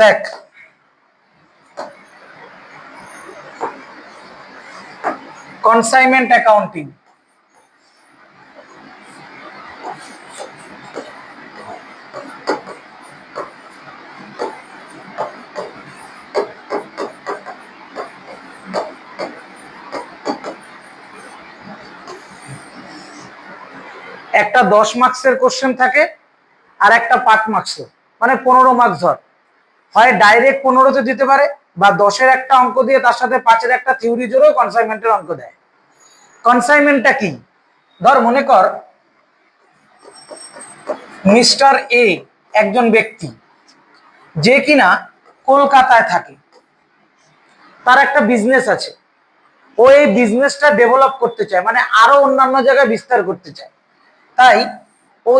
দেখ, consignment accounting, একটা 10 মার্কসের কোশ্চেন থাকে আর একটা 5 মার্কসের, মানে 15 মার্কস ধর। হয় ডাইরেক্ট 15তে দিতে পারে, বা 10-এর একটা অঙ্ক দিয়ে তার সাথে 5-এর একটা থিওরি জোড়েও কনসাইনমেন্টের অঙ্ক দেয়। কনসাইনমেন্টটা কি? ধর মনে কর মিস্টার এ একজন ব্যক্তি, যে কিনা কলকাতায় থাকে, তার একটা বিজনেস আছে, ও এই বিজনেসটা ডেভেলপ করতে চায়, মানে আরো অন্যান্য জায়গায় বিস্তার করতে চায়। তাই ও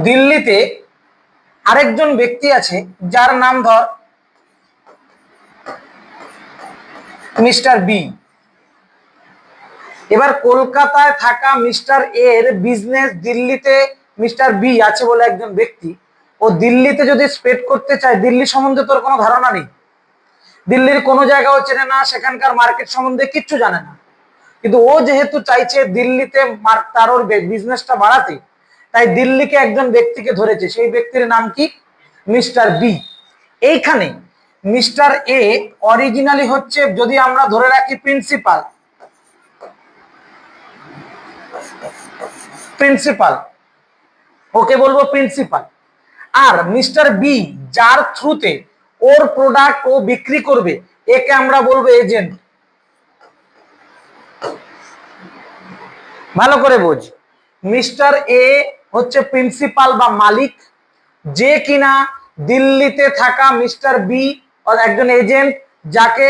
দিল্লিতে আরেকজন ব্যক্তি আছে যার নাম ধর মিস্টার বি। এবার কলকাতায় থাকা মিস্টার এর বিজনেস দিল্লিতে মিস্টার বি আছে বলে একজন ব্যক্তি, ও দিল্লিতে যদি স্প্রেড করতে চায়, দিল্লি সম্বন্ধে তোর কোনো ধারণা নেই, দিল্লির কোনো জায়গাও চেনে না, সেখানকার মার্কেট সম্বন্ধে কিচ্ছু জানে না, কিন্তু ও যেহেতু চাইছে দিল্লিতে তার ওর বিজনেসটা বাড়াতে, তাই দিল্লিকে একজন ব্যক্তিকে ধরেছে, সেই ব্যক্তির নাম কি? Mister B. এইখানে মিস্টার এ অরিজিনালি হচ্ছে, যদি আমরা ধরে রাখি প্রিন্সিপাল, ওকে বলবো প্রিন্সিপাল। আর মিস্টার বি যার থ্রুতে ওর প্রোডাক্ট ও বিক্রি করবে, একে আমরা বলবো এজেন্ট। ভালো করে বোঝ, মিস্টার এ হচ্ছে প্রিন্সিপাল বা মালিক, যে কিনা দিল্লিতে থাকা মিস্টার বি একজন এজেন্ট, যাকে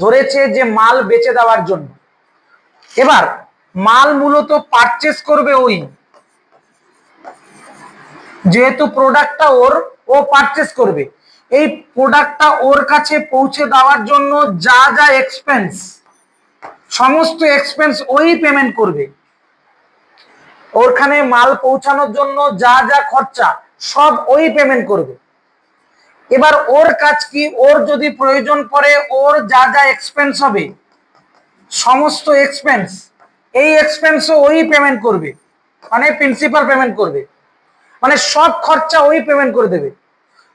ধরেছে যে মাল বেচে দেওয়ার জন্য। এবার মাল মূলত পারচেস করবে ওই, যেহেতু প্রোডাক্টটা ওর, ও পারচেস করবে। এই প্রোডাক্টটা ওর কাছে পৌঁছে দেওয়ার জন্য যা যা এক্সপেন্স, সমস্ত এক্সপেন্স ওই পেমেন্ট করবে। ওরখানে মাল পৌঁছানোর জন্য যা যা খরচা, সব ওই পেমেন্ট করবে। এবার ওর কাজ কি? ওর যদি প্রয়োজন পড়ে, ওর যা যা এক্সপেন্স হবে, সমস্ত এক্সপেন্স, এই এক্সপেন্সও ওই পেমেন্ট করবে, মানে প্রিন্সিপাল পেমেন্ট করবে, মানে সব খরচা ওই পেমেন্ট করে দেবে।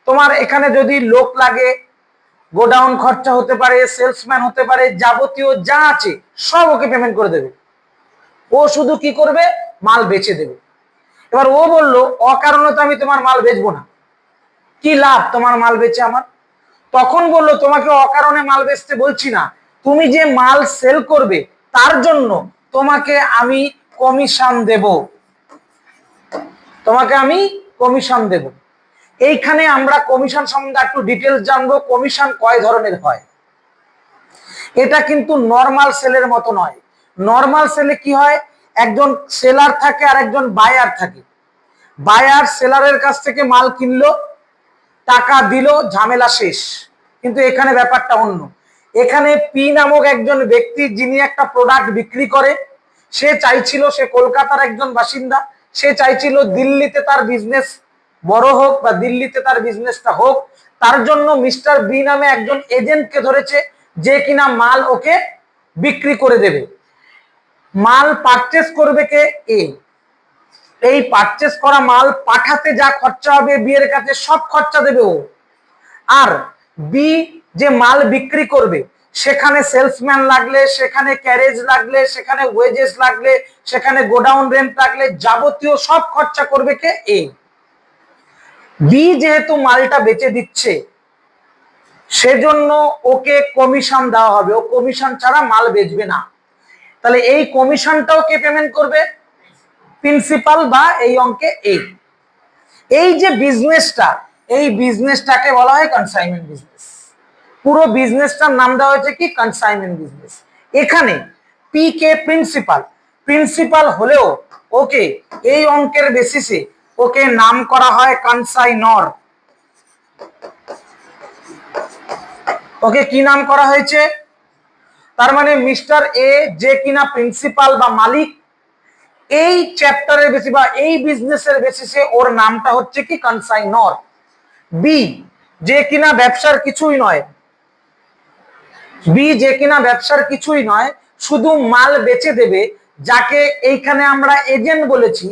তোমার এখানে যদি লোক লাগে, গোডাউন খরচা হতে পারে, সেলসম্যান হতে পারে, যাবতীয় যা আছে সব ওকে পেমেন্ট করে দেবে। ও শুধু কি করবে? মাল বেচে দেবে। এবার ও বলল, অকারণে তো আমি তোমার মাল বেচবো না, কি লাভ তোমার মাল বেচে আমার? তখন বললো, তোমাকে অকারণে মাল বেচতে বলছি না, তুমি যে মাল সেল করবে তার জন্য তোমাকে আমি কমিশন দেব, তোমাকে আমি কমিশন দেব। এইখানে আমরা কমিশন সম্বন্ধে একটু ডিটেলস জানবো। কমিশন কয় ধরনের হয়? এটা কিন্তু নর্মাল সেলের মতো নয়। নর্মাল সেলে কি হয়? একজন সেলার থাকে আর একজন বায়ার থাকে। বায়ার সেলারের কাছ থেকে মাল কিনলো, টাকা দিল, ঝামেলা শেষ। কিন্তু এখানে ব্যাপারটা অন্য। এখানে পি নামক একজন ব্যক্তি, যিনি একটা প্রোডাক্ট বিক্রি করে, সে চাইছিল, সে কলকাতার একজন বাসিন্দা, সে চাইছিল দিল্লিতে তার বিজনেস বড় হোক বা দিল্লিতে তার বিজনেসটা হোক। তার জন্য মিস্টার বি নামে একজন এজেন্টকে ধরেছে, যে কিনা মাল ওকে বিক্রি করে দেবে। মাল পারচেস করবে কে? এ। এই পারচেস করা মাল পাঠাতে যা খরচা হবে বি এর কাছে, সব খরচা দেবে ও। আর বি যে মাল বিক্রি করবে, সেখানে সেলসম্যান লাগলে, সেখানে ক্যারেজ লাগলে, সেখানে ওয়েজেস লাগলে, সেখানে গোডাউন রেন্ট লাগলে, যাবতীয় সব খরচা করবে কে? এ। বি যেহেতু মালটা বেচে দিচ্ছে, সেজন্য ওকে কমিশন দেওয়া হবে, ও কমিশন ছাড়া মাল বেচবে না। তাহলে এই কমিশনটাও কে পেমেন্ট করবে? প্রিন্সিপাল, বা এই অঙ্কে এ। এই যে বিজনেসটা, এই বিজনেসটাকে বলা হয় কনসাইনমেন্ট বিজনেস। পুরো বিজনেসটার নাম দেওয়া হয়েছে কি? Consignment business. এখানে পি কে প্রিন্সিপাল হলেও ওকে এই অঙ্কের বেসিসে ওকে নাম করা হয় কনসাইনর। ওকে কি নাম করা হয়েছে? তার মানে মিস্টার এ যে কিনা প্রিন্সিপাল বা মালিক, এই চ্যাপ্টারের বেসি বা এই বিজনেসের বেসিসে ওর নামটা হচ্ছে কি কনসাইনর। বি যে কিনা ব্যবসার কিছুই নয়, বি যে কিনা ব্যবসার কিছুই নয়, শুধু মাল বেচে দেবে, যাকে এইখানে আমরা এজেন্ট বলেছি,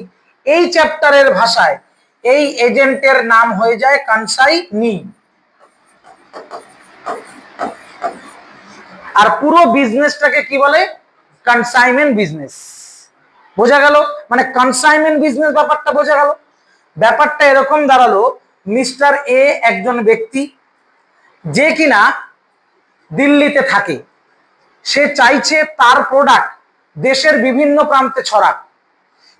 এই চ্যাপ্টারের ভাষায় এই এজেন্টের নাম হয়ে যায় কনসাইনি। আর পুরো বিজনেসটাকে কি বলে? Consignment business. বোঝা গেল? মানে কনসাইনমেন্ট বিজনেস ব্যাপারটা বোঝা গেল। ব্যাপারটা এরকম দাঁড়ালো, মিস্টার এ একজন ব্যক্তি যে কিনা দিল্লিতে থাকে, সে চাইছে তার প্রোডাক্ট দেশের বিভিন্ন প্রান্তে ছড়াক,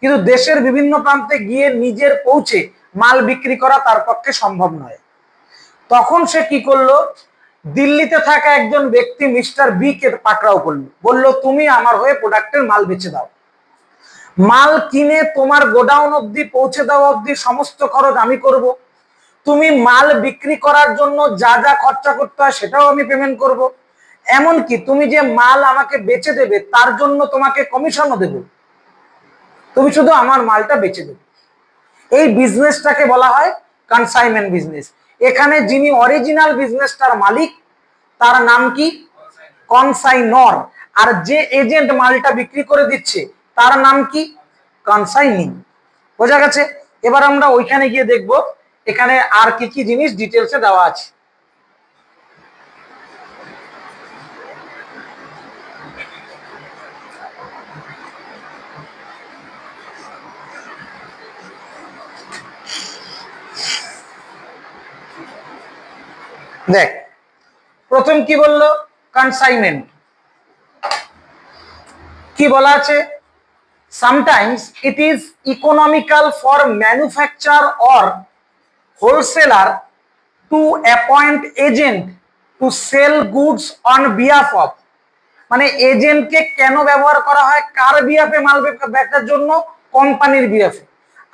কিন্তু দেশের বিভিন্ন প্রান্তে গিয়ে নিজের পৌঁছে মাল বিক্রি করা তার পক্ষে সম্ভব নয়। তখন সে কি করলো? দিল্লিতে থাকা একজন ব্যক্তি মিস্টার বি কে পাকড়াও করলো, বলল তুমি আমার হয়ে প্রোডাক্টের মাল বেচে দাও, মাল কিনে তোমার গোডাউন অব্দি পৌঁছে দেওয়া অব্দি সমস্ত খরচ আমি করব, তুমি মাল বিক্রি করার জন্য যা যা খরচা করতে হয় সেটাও আমি পেমেন্ট করব, এমনকি তুমি যে মাল আমাকে বেচে দেবে তার জন্য তোমাকে কমিশনও দেব, তুমি শুধু আমার মালটা বেচে দেবে। এই বিজনেসটাকে বলা হয় কনসাইনমেন্ট বিজনেস। এখানে যিনি অরিজিনাল বিজনেসটার মালিক তার নাম কি? কনসাইনর। আর যে এজেন্ট মালটা বিক্রি করে দিচ্ছে তার নাম কি? কনসাইনি। বোঝা গেছে? এবার আমরা ওইখানে গিয়ে দেখব এখানে আর কি কি জিনিস ডিটেলসে দেওয়া আছে। দেখ, প্রথম কি বললো? কনসাইনমেন্ট। কি বলা আছে? sometimes it is economical for manufacturer or wholesaler to appoint agent to sell goods on behalf of, মানে এজেন্টকে কেন ব্যবহার করা হয়? কার বিহাফে? মাল বেচার জন্য, কোম্পানির বিহাফে।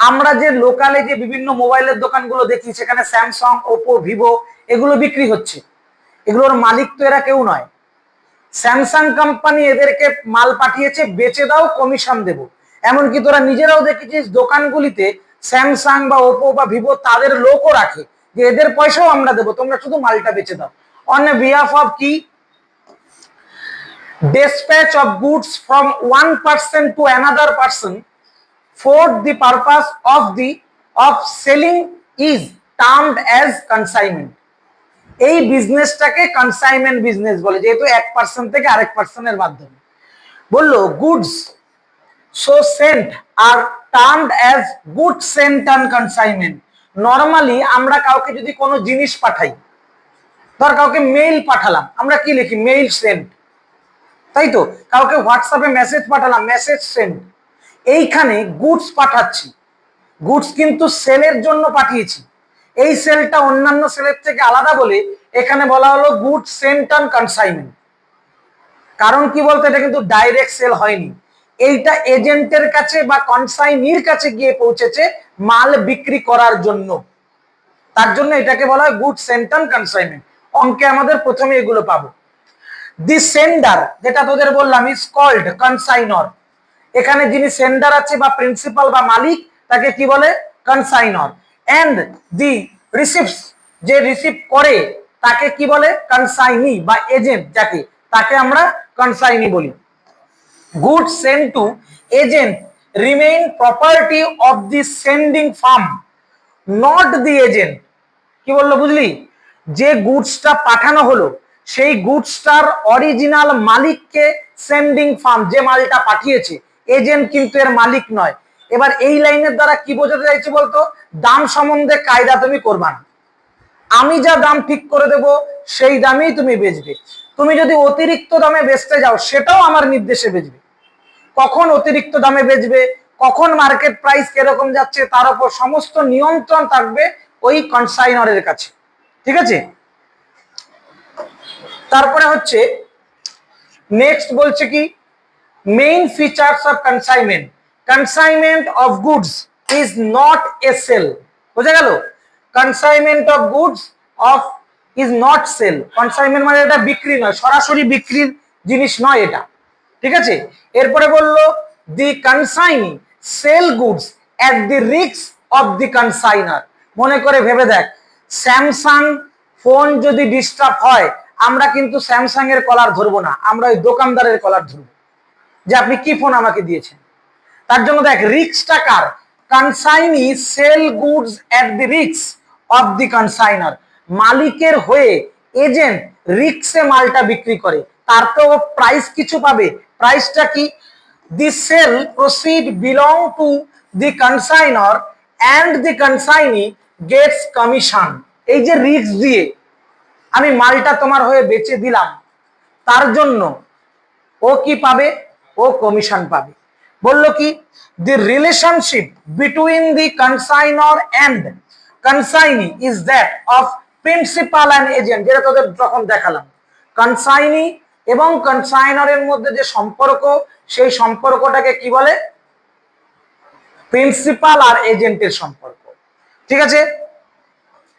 আমরা যে লোকালে যে বিভিন্ন মোবাইলের দোকানগুলো দেখি সেখানে স্যামসাং, ওপো, ভিভো এগুলো বিক্রি হচ্ছে, এগুলোর মালিক তো এরা কেউ নয়। স্যামসাং কোম্পানি এদেরকে মাল পাঠিয়েছে, বেচে দাও, কমিশন দেব। এমনকি তোরা নিজেরাও দেখেছিস দোকানগুলিতে স্যামসাং বা ওপো বা ভিভো তাদের লোকও রাখে যে এদের পয়সাও আমরা দেবো, তোমরা শুধু মালটা বেচে দাও। অন বিহাফ অফ কি? dispatch of goods from one person to another person for the purpose of selling is termed as consignment. এই বিজনেসটাকে কনসাইনমেন্ট বিজনেস বলে, যেহেতু এক পার্সন থেকে আরেক পার্সনের মাধ্যমে। বললো goods so sent are termed as good sent on consignment. Normally আমরা কাউকে যদি কোনো জিনিস পাঠাই, ধর কাউকে মেইল পাঠালাম, আমরা কি লিখি? মেইল সেন্ট, তাই তো? কাউকে হোয়াটসঅ্যাপে মেসেজ পাঠালাম, মেসেজ সেন্ট। এইখানে গুডস পাঠাচ্ছি, গুডস কিন্তু সেলের জন্য পাঠিয়েছি, এই সেলটা অন্যান্য সেলের থেকে আলাদা বলে এখানে বলা হলো গুড সেন্ট অন কনসাইনমেন্ট। কারণ কি বলতে, এটা কিন্তু ডাইরেক্ট সেল হয়নি, এইটা এজেন্টের কাছে বা কনসাইনির কাছে গিয়ে পৌঁছেছে মাল বিক্রি করার জন্য, তার জন্য এটাকে বলা হয় গুড সেন্ট অন কনসাইনমেন্ট। অঙ্কে আমাদের প্রথমে এগুলো পাবো। দি সেন্ডার, যেটা তোদের বললাম, ইজ কল্ড কনসাইনর। এখানে যিনি সেন্ডার আছে বা প্রিন্সিপাল বা মালিক তাকে কি বলে? কনসাইনর। এন্ড দি রিসিভস, যে রিসিভ করে তাকে কি বলে? কনসাইনি বা এজেন্ট, যাকে তাকে আমরা কনসাইনি বলি। Good sent to agent remain property of the sending firm, not the agent. কি বললো বুঝলি? যে গুডসটা পাঠানো হলো সেই গুডসটার অরিজিনাল মালিককে সেন্ডিং ফার্ম, যে মালটা পাঠিয়েছে, এজেন্ট কিন্তু এর মালিক নয়। এবার এই লাইনের দ্বারা কি বোঝাতে চাইছে বলতো? দাম সম্বন্ধে কায়দা তুমি করবা না, আমি যা দাম ঠিক করে দেব সেই দামেই তুমি বেচবে। তুমি যদি অতিরিক্ত দামে বেচতে যাও সেটাও আমার নির্দেশে বেচবে। কখন অতিরিক্ত দামে বেচবে, কখন মার্কেট প্রাইস কিরকম যাচ্ছে, তার উপর সমস্ত নিয়ন্ত্রণ থাকবে ওই কনসাইনরের কাছে। ঠিক আছে? তারপরে হচ্ছে নেক্সট বলছে কি? Main features of consignment, consignment of goods is not a sale. বোঝা গেল? Consignment of goods of is not sale. Consignment মানে এটা বিক্রি নয়, সরাসরি বিক্রির জিনিস নয় এটা। ঠিক আছে? এরপরে বললো the consignee sell goods at the risk of the consignor. মনে করে ভেবে দেখ, স্যামসাং ফোন যদি ডিস্টার্ব হয়, আমরা কিন্তু স্যামসাং এর কলার ধরবো না, আমরা ওই দোকানদারের কলার ধরবো যে আপনি কি ফোন আমাকে দিয়েছেন। তার জন্য দেখ, রিস্কটা কার? Consignee sell goods at the risk of the consignor. মালিকের হয়ে এজেন্ট রিস্কে মালটা বিক্রি করে, তার তো প্রাইস কিছু পাবে। প্রাইসটা কি? The sale proceed belong to the consignor and the consignee gets commission. এই যে রিস্ক দিয়ে আমি মালটা তোমার হয়ে বেচে দিলাম, তার জন্য ও কি পাবে? ও কমিশন পাবে। বললো কি? দি relationship between the কনসাইনর and consignee is that of principal and agent. যেটা তোদের যখন দেখালাম, কনসাইনি এবং কনসাইনরের মধ্যে যে সম্পর্ক, সেই সম্পর্কটাকে কি বলে? প্রিন্সিপাল আর এজেন্টের সম্পর্ক। ঠিক আছে,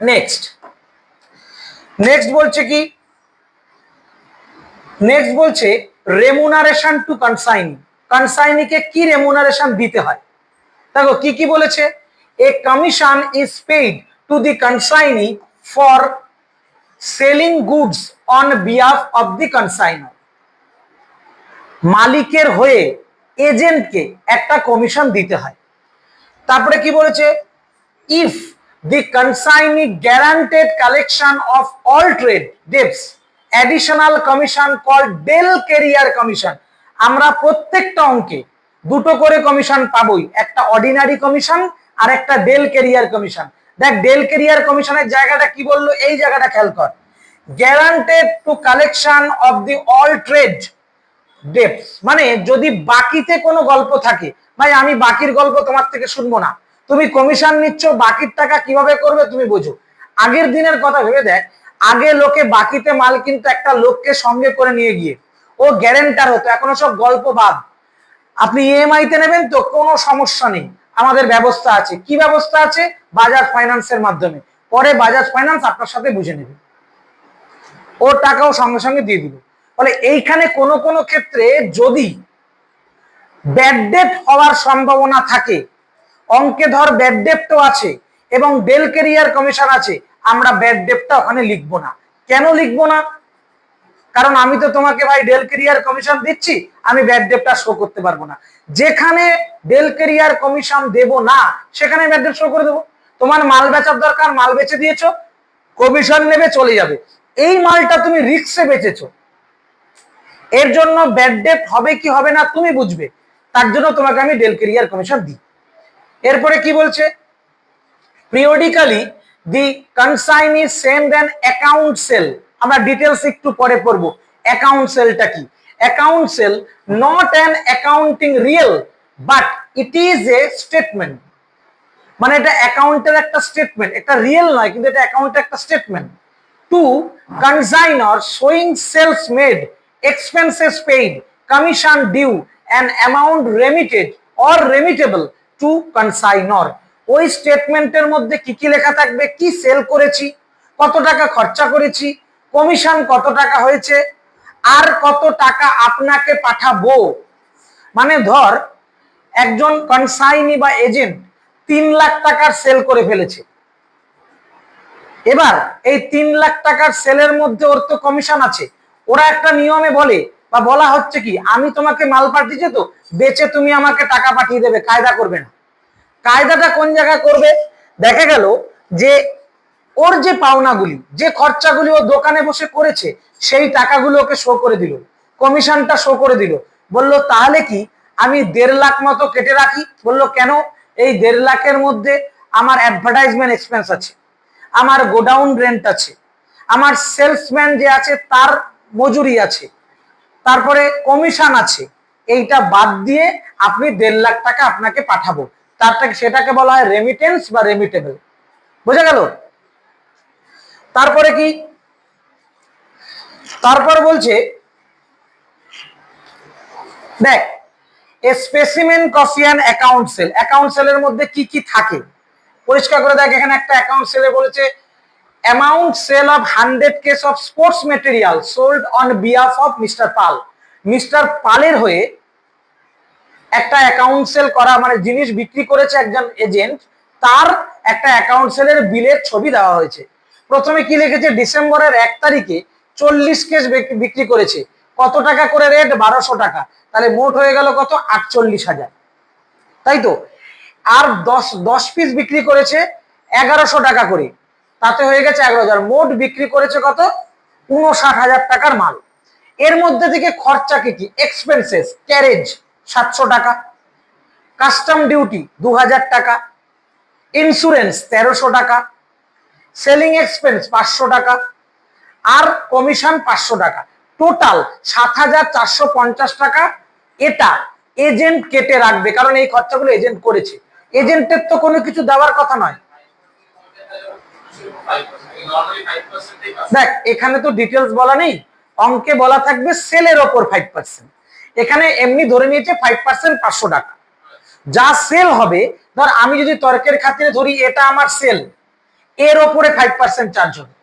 নেক্সট বলছে কি? নেক্সট বলছে রেমুনারেশন টু কনসাইনি। কনসাইনিকে কি রেমুনারেশন দিতে হয়? দেখো কি কি বলেছে। A commission is paid to the consignee for selling goods on behalf of the consignor. মালিকের হয়ে এজেন্টকে একটা কমিশন দিতে হয়। তারপরে কি বলেছে? If the consignee guaranteed collection of all trade debts additional commission called del credere commission. আমরা প্রত্যেকটা অঙ্কে দুটো করে কমিশন পাবোই, একটা অর্ডিনারি কমিশন আর একটা ডেল ক্যারিয়ার কমিশন। দেখ, ডেল ক্যারিয়ার কমিশনের জায়গাটা কি বললো, এই জায়গাটা খেয়াল কর। Guaranteed two collection of the all trade dates, মানে যদি বাকিতে কোনো গল্প থাকে, ভাই আমি বাকির গল্প তোমার থেকে শুনবো না, তুমি কমিশন নিচ্ছ, বাকির টাকা কিভাবে করবে তুমি বোঝো। আগের দিনের কথা ভেবে দেখ, আগে লোকে বাকিতে মাল কিন্তু একটা লোককে সঙ্গে করে নিয়ে গিয়ে ও গ্যারেন্টার হতো। এখনো সব গল্প বাদ। আপনি ইএমআই তে নেবেন তো কোনো সমস্যা নেই, আমাদের ব্যবস্থা আছে। কি ব্যবস্থা আছে? বাজাজ ফাইন্যান্সের মাধ্যমে। পরে বাজাজ ফাইন্যান্স আপনার সাথে বুঝে নেবে, ওর টাকাও সঙ্গে সঙ্গে দিয়ে দিবে। ফলে এইখানে কোন কোন ক্ষেত্রে যদি ব্যাড ডেট হওয়ার সম্ভাবনা থাকে, অঙ্কে ধর ব্যাড ডেটও আছে এবং ডেল ক্যারিয়ার কমিশন আছে, আমরা ব্যাড ডেটটা ওখানে লিখবো না। কেন লিখবো না? কারণ আমি তো তোমাকে ভাই ডেল ক্যারিয়ার কমিশন দিচ্ছি, আমি ব্যাড ডেটটা শো করতে পারবো না। যেখানে ডেল ক্যারিয়ার কমিশন দেব না, সেখানে ব্যাড ডেট শো করে দেবো। তোমার মাল বেচার দরকার, মাল বেচে দিয়েছো, কমিশন নেবে, চলে যাবে। এই মালটা তুমি রিস্কে বেচেছো, এর জন্য ব্যাড ডেট হবে কি হবে না তুমি বুঝবে, তার জন্য তোমাকে আমি ডেল ক্যারিয়ার কমিশন দিই। এরপরে কি বলছে? Periodically the consignee send an account sale. আমরা ডিটেলস একটু পরে পড়বো অ্যাকাউন্ট সেলটা কি। Account sale not an accounting real but it is a statement. মানে এটা অ্যাকাউন্টের একটা স্টেটমেন্ট, এটা রিয়েল নয় কিন্তু এটা অ্যাকাউন্টের একটা statement. To consignor showing sales made, expenses paid, commission due, and amount remitted or remittable to consignor। ওই স্টেটমেন্টের মধ্যে কি কি লেখা থাকবে? কি সেল করেছি, কত টাকা খরচা করেছি, কমিশন কত টাকা হয়েছে, আর কত টাকা আপনাকে পাঠাবো। মানে ধর একজন কনসাইনি বা এজেন্ট 3 লাখ টাকার সেল করে ফেলেছে, এবার এই 3 লাখ টাকার সেলের মধ্যে ওর তো কমিশন আছে। ওরা একটা নিয়মে বলে বা বলা হচ্ছে কি, আমি তোমাকে মাল পাঠিয়েছি তো, বেচে তুমি আমাকে টাকা পাঠিয়ে দেবে, কায়দা করবে না। কায়দাটা কোন জায়গায় করবে? দেখা গেল যে ওর যে পাওনাগুলি, যে খরচাগুলি ও দোকানে বসে করেছে, সেই টাকাগুলো ওকে শো করে দিল, কমিশনটা শো করে দিল। বলল তাহলে কি আমি 1.5 লাখ মতো কেটে রাখি? বলল কেন? এই 1.5 লাখের মধ্যে আমার অ্যাডভার্টাইজমেন্ট এক্সপেন্স আছে, আমার গোডাউন রেন্ট আছে, আমার সেলসম্যান যে আছে তার মজুরি আছে, তারপরে কমিশন আছে। এইটা বাদ দিয়ে আপনি 1.5 লাখ টাকা আপনাকে পাঠাবো, সেটাকে বলা হয় রেমিটেন্স বা রেমিটেবল। বোঝা গেল? তারপরে কি? তারপর বলছে দেখ, এ স্পেসিমেন কফিয়ান অ্যাকাউন্ট সেল। অ্যাকাউন্ট সেলের মধ্যে কি কি থাকে পরিষ্কার করে দেখ। এখানে একটা অ্যাকাউন্ট সেলে বলেছে amount sale of 100 case of sports material sold on behalf of Mr. Pal। Mister পালের হয়ে একটা অ্যাকাউন্ট সেল করা মানে জিনিস বিক্রি করেছে একজন এজেন্ট, তার একটা অ্যাকাউন্ট সেলের বিলের ছবি দেওয়া হয়েছে। প্রথমে কি লিখেছে, ডিসেম্বরের 1 তারিখে 40 কেস বিক্রি করেছে, কত টাকা করে রেট, 1200 টাকা, তাহলে মোট হয়ে গেল কত, 48,000, তাই তো। আর 10 পিস বিক্রি করেছে 1100 টাকা করে, তাতে হয়ে গেছে 11,000, মোট বিক্রি করেছে কত, 59,000 টাকার মাল। এর মধ্যে থেকে খরচা কি কি, এক্সপেন্সেস, ক্যারেজ 700 টাকা, কাস্টম ডিউটি 2000 টাকা, ইন্স্যুরেন্স 1300 টাকা, সেলিং এক্সপেন্স 500 টাকা, আর কমিশন 500 টাকা, টোটাল 7,450 টাকা। এটা এজেন্ট কেটে রাখবে, কারণ এই খরচাগুলো এজেন্ট করেছে, এজেন্টের তো কোনো কিছু দেওয়ার কথা নয়। দেখ এখানে তো ডিটেলস বলা নেই, অঙ্কে বলা থাকবে সেলের ওপর 5%, এখানে এমনি ধরে নিয়েছে 5% 500 টাকা। যা সেল হবে, ধর আমি যদি তর্কের খাতিরে ধরি এটা আমার সেল, এর ওপরে 5% চার্জ হবে।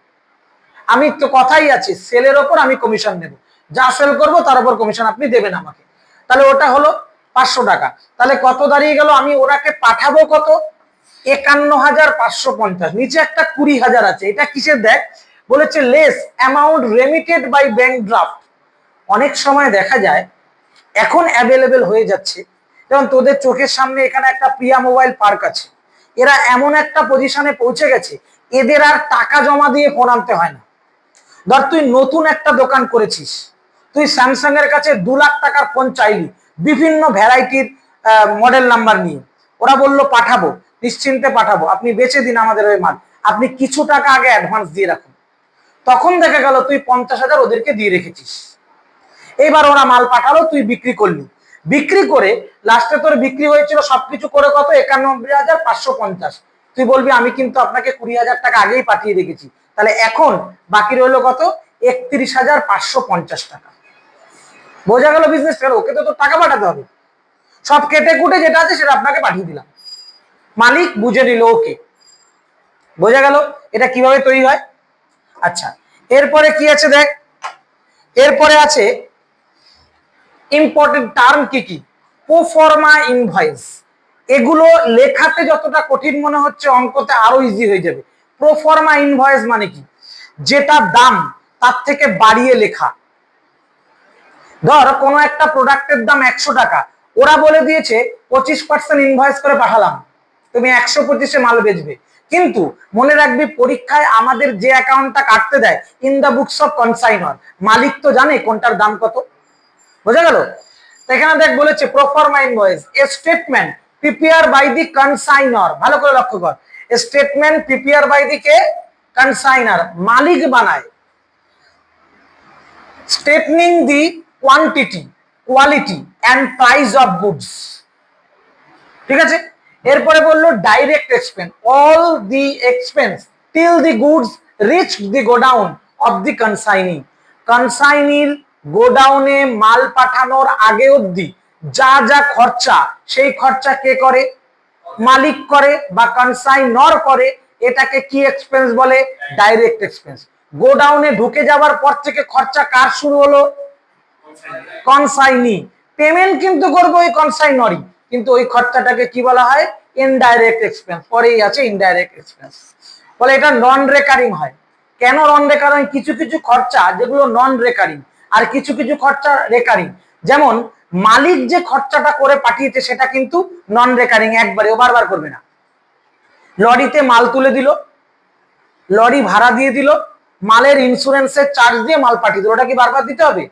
আমি তো কথাই আছে, সেলের ওপর আমি কমিশন নেব, যা সেল করব তার উপর কমিশন আপনি দেবেন আমাকে, তাহলে ওটা হলো 500 টাকা। তাহলে কত দাঁড়িয়ে গেল, আমি ওনাকে পাঠাবো কত, 51,550, নিচে একটা 20,000 আছে, এটা কিসের দেখ, বলেছে less amount remitted by bank draft. অনেক সময় দেখা যায় এখন অ্যাভেলেবেল হয়ে যাচ্ছে, যেমন তোদের চোখের সামনে এখানে একটা প্রিয়া মোবাইল পার্ক আছে, এরা এমন একটা পজিশনে পৌঁছে গেছে, এদের আর টাকা জমা দিয়ে ফোন আনতে হয় না। ধর তুই নতুন একটা দোকান করেছিস, তুই স্যামসাং এর কাছে 2 লাখ টাকার ফোন চাইলি, বিভিন্ন ভ্যারাইটির মডেল নাম্বার নিয়ে, ওরা বললো পাঠাবো, নিশ্চিন্তে পাঠাবো, আপনি বেচে দিন আমাদের ওই মাল, আপনি কিছু টাকা আগে অ্যাডভান্স দিয়ে রাখুন। তখন দেখা গেল তুই 50,000 ওদেরকে দিয়ে রেখেছিস, এবার ওরা মাল পাঠালো, তুই বিক্রি করলি, বিক্রি করে লাস্টে তোর বিক্রি হয়েছিল সবকিছু করে কত, 91,550, তুই বলবি আমি কিন্তু আপনাকে 20,000 টাকা আগেই পাঠিয়ে রেখেছি, তাহলে এখন বাকি রইলো কত, 31,550 টাকা। বোঝা গেল বিজনেস, ওকে তো তোর টাকা পাঠাতে হবে, সব কেটে কুটে যেটা আছে সেটা আপনাকে পাঠিয়ে দিলাম, মালিক বুঝে নিল, ওকে। বোঝা গেল এটা কিভাবে তৈরি হয়। আচ্ছা, এরপরে কি আছে দেখ, এরপরে আছে ইম্পর্টেন্ট টার্ম কি কি, প্রোফর্মা ইনভয়েস, এগুলো লেখাতে যতটা কঠিন মনে হচ্ছে অঙ্কতে আরো ইজি হয়ে যাবে। প্রোফর্মা ইনভয়েস মানে কি, যেটা দাম তার থেকে বাড়িয়ে লেখা। ধর কোনো একটা প্রোডাক্টের দাম 100 টাকা, ওরা বলে দিয়েছে 25% ইনভয়েস করে পাঠালাম, তুমি 125-এ মাল বেচবে, কিন্তু মনে রাখবি পরীক্ষায় আমাদের যে অ্যাকাউন্টটা কাটতে দেয় in the books of consignor, মালিক তো জানে কোনটার দাম কত। বোঝা গেল, এখানে দেখ বলেছে proforma invoice, a statement prepare by the consignor, ভালো করে লক্ষ্য কর, স্টেটমেন্ট প্রিপেয়ার বাই দি কে, কনসাইনর, মালিক বানায়, stating the quantity, quality and price of goods. ঠিক আছে, এরপরে বললো direct expense, all the expense till the goods reach the godown of the consignee, কনসাইনির গোডাউনে মাল পাঠানোর আগে অবধি যা যা খরচা, সেই খরচা কে করে, মালিক করে বা কনসাইনর করে, এটাকে কি এক্সপেন্স বলে, ডাইরেক্ট এক্সপেন্স। গোডাউনে ঢুকে যাওয়ার পর থেকে খরচা কার শুরু হলো, কনসাইনি, পেমেন্ট কিন্তু করবো ওই কনসাইনরই, কিন্তু ওই খরচাটাকে কি বলা হয়, ইনডাইরেক্ট এক্সপেন্স, পরেই আছে ইনডাইরেক্ট এক্সপেন্স। বলে এটা নন রেকারিং হয়, কেন নন রেকারিং, কিছু কিছু খরচা যেগুলো নন রেকারিং আর কিছু কিছু খরচা রেকারিং, যেমন মালিক যে খরচাটা করে পাঠিয়েছে সেটা কিন্তু নন রেকারিং, একবারে ও বারবার করবে না। লরিতে মাল তুলে দিল, লরি ভাড়া দিয়ে দিল, মালের ইন্স্যুরেন্সের চার্জ দিয়ে মাল পাঠিয়ে দিল, ওটা কি বারবার দিতে হবে।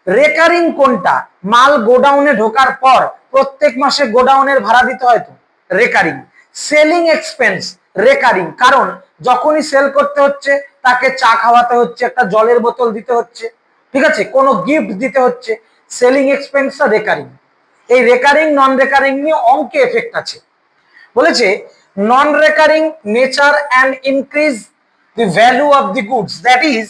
রেকারিং কোনটা, মাল গোডাউনে ঢোকার পর প্রত্যেক মাসে গোডাউনের ভাড়া দিতে হয় তো, রেকারিং। সেলিং এক্সপেন্স রেকারিং, কারণ যখনই সেল করতে হচ্ছে তাকে চা খাওয়াতে হচ্ছে, একটা জলের বোতল দিতে হচ্ছে, ঠিক আছে, কোনো গিফট দিতে হচ্ছে, সেলিং এক্সপেন্সটা রেকারিং। এই রেকারিং নন রেকারিং নিয়ে অঙ্কে এফেক্ট আছে। বলেছে non recurring nature and increase the value of the goods, that is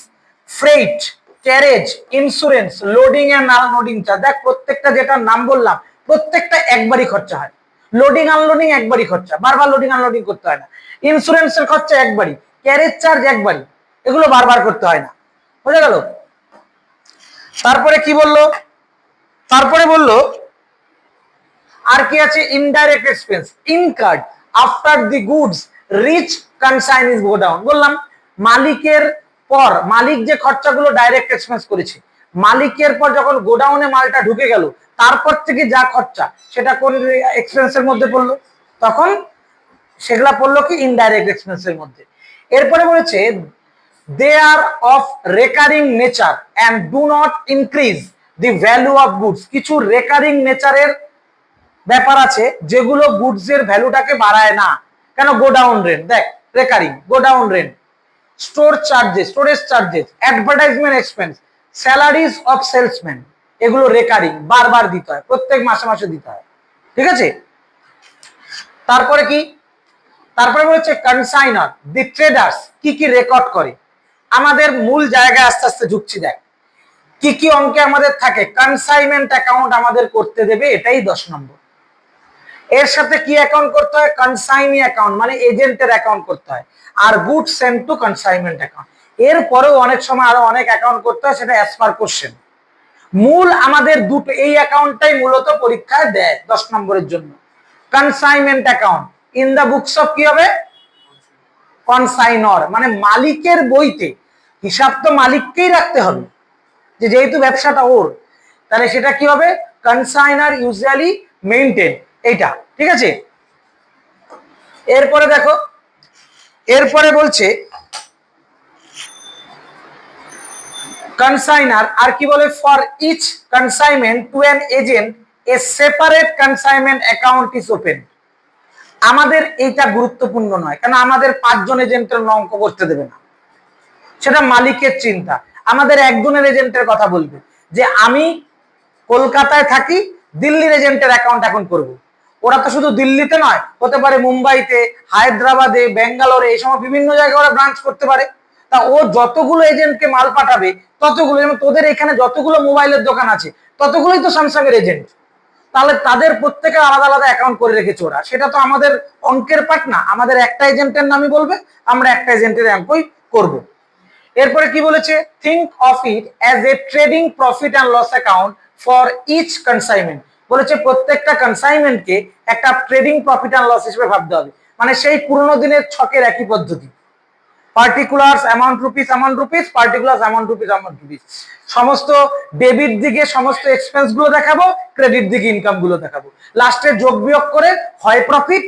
freight, carriage, insurance, loading and unloading charge. দেখ প্রত্যেকটা যেটা নাম বললাম প্রত্যেকটা একবারই খরচা হয়, লোডিং আনলোডিং একবারই খরচা, বারবার লোডিং আনলোডিং করতে হয় না, ইন্স্যুরেন্সের খরচা একবারই, ক্যারেজ চার্জ একবারই, এগুলো বারবার করতে হয় না। বুঝা গেল। তারপরে কি বললো, তারপরে বললো আর কি আছে, indirect expense incurred after the goods reach consignee's godown. বললাম মালিকের পর, মালিক যে খরচাগুলো ডাইরেক্ট এক্সপেন্স করেছে, মালিকের পর যখন গোডাউনে মালটা ঢুকে গেল তারপর থেকে যা খরচা সেটা কোন এক্সপেন্সের মধ্যে পড়লো, তখন সেগুলা পড়লো কি ইনডাইরেক্ট এক্সপেন্সের মধ্যে। এরপরে বলেছে they are of recurring nature and do not increase the value of goods. কিছু রেকারিং নেচারের ব্যাপার আছে যেগুলো গুডস এর ভ্যালুটাকে বাড়ায় না। কেন, গোডাউন রেন্ট, দেখ recurring godown rent, store charges, storage charges, advertisement expense, salaries of salesman, এগুলো রেকারিং, বারবার দিতে হয়, প্রত্যেক মাসে মাসে দিতে হয়। ঠিক আছে, তারপরে কি, তারপরে বলেছে কনসাইনার দি ট্রেডার্স কি কি রেকর্ড করে। আমাদের মূল জায়গায় আস্তে আস্তে ঢুকছি। দেখ কি কি অঙ্কে আমাদের থাকে, কনসাইনমেন্ট অ্যাকাউন্ট আমাদের করতে দেবে, এটাই 10 নম্বর। এর সাথে কি অ্যাকাউন্ট করতে হয়, কনসাইনি অ্যাকাউন্ট মানে এজেন্টের অ্যাকাউন্ট করতে হয়, আর good sent to consignment account. এরপরেও অনেক সময় আরো অনেক অ্যাকাউন্ট করতে হয়, সেটা অ্যাজ পার কোশ্চেন। মূল আমাদের দুটো এই অ্যাকাউন্টটাই মূলত পরীক্ষায় দেয় 10 নম্বরের জন্য। Consignment account in the books of কি হবে, কনসাইনর, মানে মালিকের বইতে। হিসাব তো মালিককেই রাখতে হবে, যেহেতু ব্যবসাটা ওর, তাহলে সেটা কি হবে, কনসাইনার ইউজুয়ালি মেইনটেইন, এইটা। ঠিক আছে, এরপরে দেখো, এরপরে বলছে কনসাইনার আর কি বলে, for each consignment to an agent a separate consignment account is open. আমাদের এইটা গুরুত্বপূর্ণ নয়, কারণ আমাদের 5 জন এজেন্টের অঙ্ক করতে দেবে না, সেটা মালিকের চিন্তা। আমাদের একজনের এজেন্টের কথা বলবে যে আমি কলকাতায় থাকি, দিল্লির এজেন্টের অ্যাকাউন্ট এখন করব। ওরা তো শুধু দিল্লিতে নয়, হতে পারে মুম্বাইতে, হায়দ্রাবাদে, বেঙ্গালোরে, এই সময় বিভিন্ন জায়গায় ওরা ব্রাঞ্চ করতে পারে। তা ও যতগুলো এজেন্টকে মাল পাঠাবে ততগুলো, যেমন তোদের এখানে যতগুলো মোবাইলের দোকান আছে ততগুলোই তো স্যামসাং এর এজেন্ট, তাহলে তাদের প্রত্যেকের আলাদা আলাদা অ্যাকাউন্ট করে রেখেছে ওরা। সেটা তো আমাদের অঙ্কের পার্ট না, আমাদের একটা এজেন্টের নামই বলবে, আমরা একটা এজেন্টের অঙ্কই করব। এরপরে কি বলেছে, think of it as a trading profit and loss account for each consignment. বলেছে প্রত্যেকটা কনসাইনমেন্টকে একটা ট্রেডিং প্রফিট অ্যান্ড লস হিসেবে ভাবতে হবে, মানে সেই পুরোনো দিনের ছকের একই পদ্ধতি। Particulars amount rupees, particulars amount rupees. সমস্ত ডেবিট দিকে সমস্ত এক্সপেন্স গুলো দেখাবো, ক্রেডিট দিকে ইনকাম গুলো দেখাবো, লাস্টে যোগ বিয়োগ করে হয় প্রফিট